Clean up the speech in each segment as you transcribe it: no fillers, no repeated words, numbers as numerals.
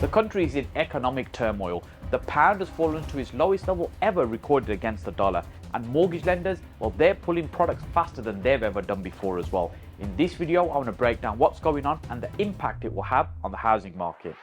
The country is in economic turmoil. The pound has fallen to its lowest level ever recorded against the dollar. And mortgage lenders, well, they're pulling products faster than they've ever done before as well. In this video, I want to break down what's going on and the impact it will have on the housing market.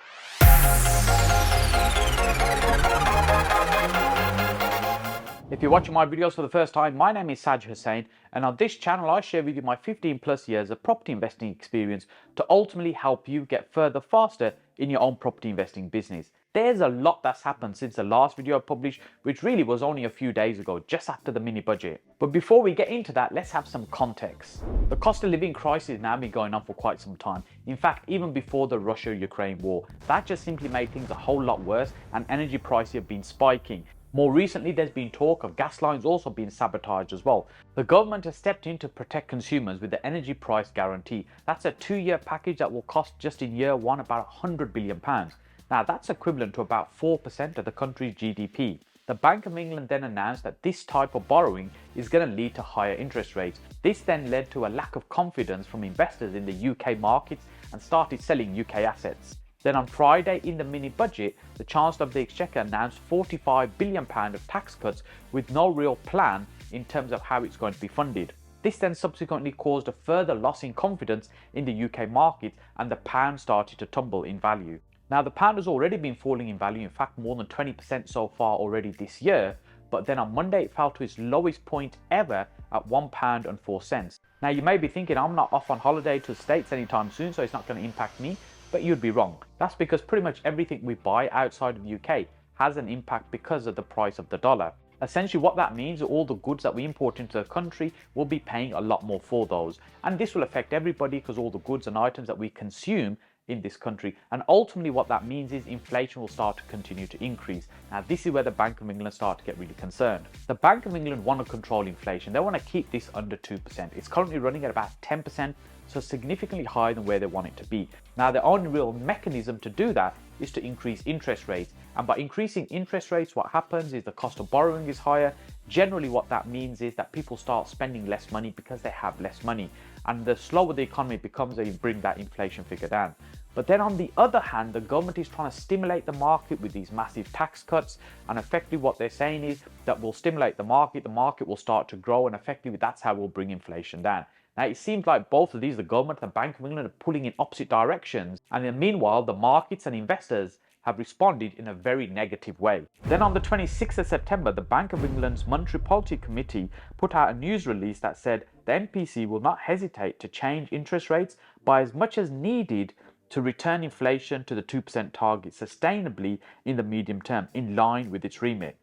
If you're watching my videos for the first time, my name is Saj Hussain, and on this channel I share with you my 15 plus years of property investing experience to ultimately help you get further faster in your own property investing business. There's a lot that's happened since the last video I published, which really was only a few days ago, just after the mini budget. But before we get into that, let's have some context. The cost of living crisis has now been going on for quite some time. In fact, even before the Russia-Ukraine war, that just simply made things a whole lot worse, and energy prices have been spiking. More recently, there's been talk of gas lines also being sabotaged as well. The government has stepped in to protect consumers with the energy price guarantee. That's a 2-year package that will cost just in year one about £100 billion. Now that's equivalent to about 4% of the country's GDP. The Bank of England then announced that this type of borrowing is going to lead to higher interest rates. This then led to a lack of confidence from investors in the UK markets and started selling UK assets. Then on Friday in the mini budget, the Chancellor of the Exchequer announced £45 billion of tax cuts with no real plan in terms of how it's going to be funded. This then subsequently caused a further loss in confidence in the UK market, and the pound started to tumble in value. Now the pound has already been falling in value, in fact more than 20% so far already this year, but then on Monday it fell to its lowest point ever at £1.04. Now you may be thinking, I'm not off on holiday to the States anytime soon, so it's not going to impact me. But you'd be wrong. That's because pretty much everything we buy outside of the UK has an impact because of the price of the dollar. Essentially what that means is all the goods that we import into the country will be paying a lot more for those. And this will affect everybody because all the goods and items that we consume in this country, and ultimately what that means is inflation will start to continue to increase. Now this is where the Bank of England start to get really concerned. The Bank of England want to control inflation. They want to keep this under 2%. It's currently running at about 10%, so significantly higher than where they want it to be. Now the only real mechanism to do that is to increase interest rates, and by increasing interest rates what happens is the cost of borrowing is higher. Generally what that means is that people start spending less money because they have less money, and the slower the economy becomes, they bring that inflation figure down. But then on the other hand, the government is trying to stimulate the market with these massive tax cuts, and effectively what they're saying is that will stimulate the market will start to grow, and effectively that's how we'll bring inflation down. Now it seems like both of these, the government and the Bank of England, are pulling in opposite directions, and then meanwhile the markets and investors have responded in a very negative way. Then on the 26th of September, the Bank of England's Monetary Policy Committee put out a news release that said the MPC will not hesitate to change interest rates by as much as needed to return inflation to the 2% target sustainably in the medium term, in line with its remit.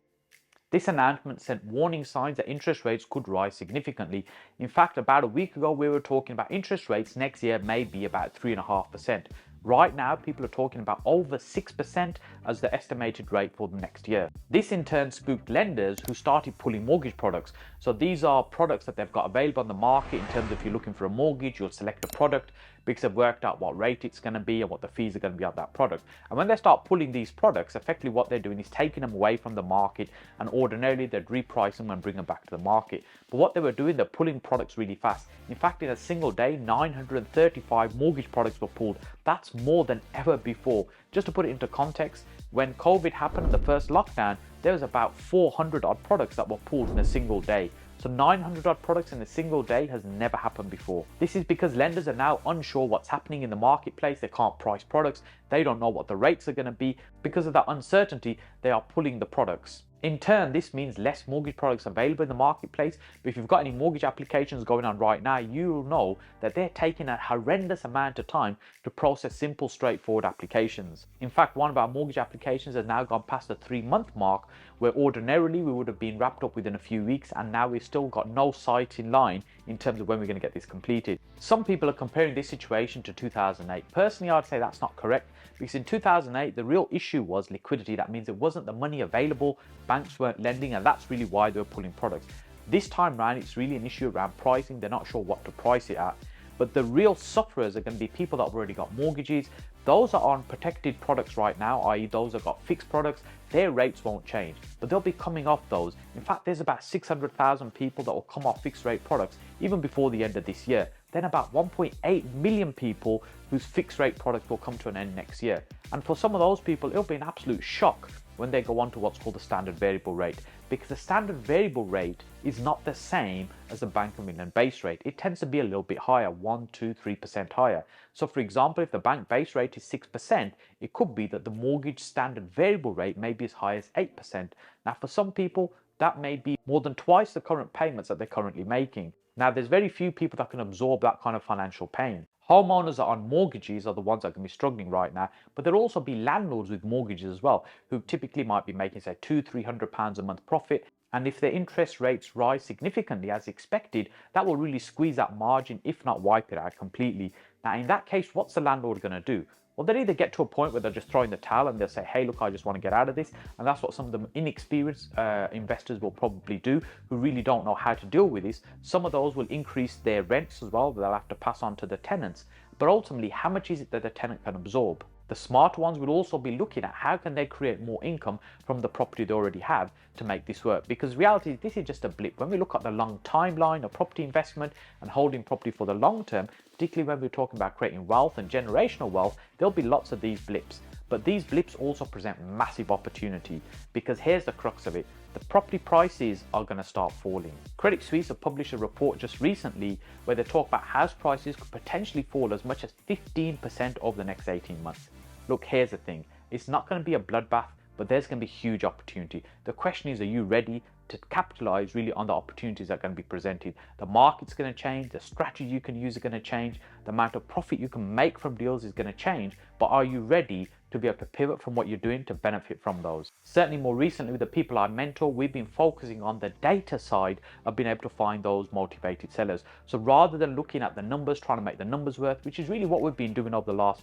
This announcement sent warning signs that interest rates could rise significantly. In fact, about a week ago, we were talking about interest rates next year may be about 3.5%. Right now, people are talking about over 6% as the estimated rate for the next year. This in turn spooked lenders who started pulling mortgage products. So these are products that they've got available on the market. In terms of if you're looking for a mortgage, you'll select a product because they've worked out what rate it's going to be and what the fees are going to be on that product. And when they start pulling these products, effectively what they're doing is taking them away from the market, and ordinarily they'd reprice them and bring them back to the market. But what they were doing, they're pulling products really fast. In fact, in a single day, 935 mortgage products were pulled. That's more than ever before. Just to put it into context, when COVID happened in the first lockdown, there was about 400 odd products that were pulled in a single day. So 900 odd products in a single day has never happened before. This is because lenders are now unsure what's happening in the marketplace. They can't price products. They don't know what the rates are going to be. Because of that uncertainty, they are pulling the products. In turn, this means less mortgage products available in the marketplace. But if you've got any mortgage applications going on right now, you'll know that they're taking a horrendous amount of time to process simple, straightforward applications. In fact, one of our mortgage applications has now gone past the 3-month mark, where ordinarily we would have been wrapped up within a few weeks, and now we've still got no sight in line in terms of when we're going to get this completed. Some people are comparing this situation to 2008. Personally, I'd say that's not correct, because in 2008 the real issue was liquidity. That means it wasn't the money available, banks weren't lending, and that's really why they were pulling products. This time around it's really an issue around pricing. They're not sure what to price it at. But the real sufferers are going to be people that have already got mortgages. Those are on protected products right now, i.e. those that got fixed products. Their rates won't change, but they'll be coming off those. In fact, there's about 600,000 people that will come off fixed rate products even before the end of this year. then about 1.8 million people whose fixed rate product will come to an end next year. And for some of those people, it'll be an absolute shock when they go on to what's called the standard variable rate, because the standard variable rate is not the same as the Bank of England base rate. It tends to be a little bit higher, 1, 2, 3% higher. So for example, if the bank base rate is 6%, it could be that the mortgage standard variable rate may be as high as 8%. Now for some people, that may be more than twice the current payments that they're currently making. Now there's very few people that can absorb that kind of financial pain. Homeowners that are on mortgages are the ones that can be struggling right now, but there'll also be landlords with mortgages as well, who typically might be making, say, £200-300 a month profit. And if their interest rates rise significantly as expected, that will really squeeze that margin, if not wipe it out completely. Now, in that case, what's the landlord going to do? Well, they'll either get to a point where they're just throwing the towel and they'll say, hey, look, I just want to get out of this. And that's what some of the inexperienced investors will probably do, who really don't know how to deal with this. Some of those will increase their rents as well, they'll have to pass on to the tenants. But ultimately, how much is it that the tenant can absorb? The smart ones will also be looking at how can they create more income from the property they already have to make this work. Because reality is, this is just a blip. When we look at the long timeline of property investment and holding property for the long term, particularly when we're talking about creating wealth and generational wealth, there'll be lots of these blips. But these blips also present massive opportunity, because here's the crux of it. The property prices are going to start falling. Credit Suisse have published a report just recently where they talk about house prices could potentially fall as much as 15% over the next 18 months. Look, here's the thing. It's not going to be a bloodbath, but there's going to be huge opportunity. The question is, are you ready to capitalize really on the opportunities that are going to be presented? The market's going to change, the strategy you can use is going to change, the amount of profit you can make from deals is going to change, but are you ready to be able to pivot from what you're doing to benefit from those? Certainly more recently with the people I mentor, we've been focusing on the data side of being able to find those motivated sellers. So rather than looking at the numbers, trying to make the numbers work, which is really what we've been doing over the last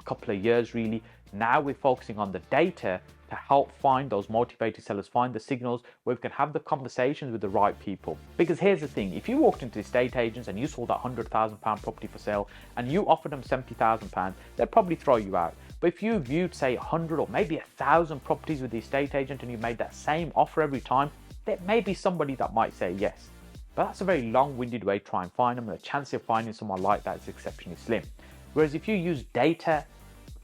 couple of years really, now we're focusing on the data to help find those motivated sellers, find the signals where we can have the conversations with the right people. Because here's the thing, if you walked into estate agents and you saw that £100,000 property for sale and you offered them £70,000, they'd probably throw you out. But if you viewed, say, 100 or maybe 1,000 properties with the estate agent and you made that same offer every time, there may be somebody that might say yes. But that's a very long-winded way to try and find them, and the chance of finding someone like that is exceptionally slim. Whereas if you use data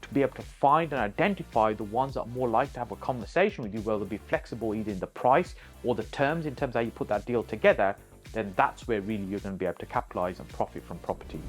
to be able to find and identify the ones that are more likely to have a conversation with you, where they'll be flexible either in the price or the terms in terms of how you put that deal together, then that's where really you're going to be able to capitalize and profit from property.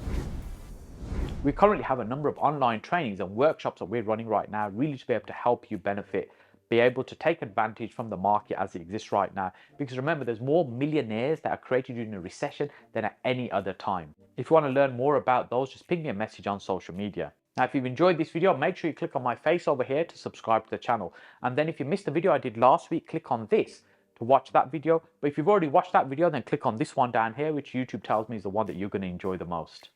We currently have a number of online trainings and workshops that we're running right now, really to be able to help you benefit, be able to take advantage from the market as it exists right now. Because remember, there's more millionaires that are created during a recession than at any other time. If you want to learn more about those, just ping me a message on social media. Now, if you've enjoyed this video, make sure you click on my face over here to subscribe to the channel. And then if you missed the video I did last week, click on this to watch that video. But if you've already watched that video, then click on this one down here, which YouTube tells me is the one that you're going to enjoy the most.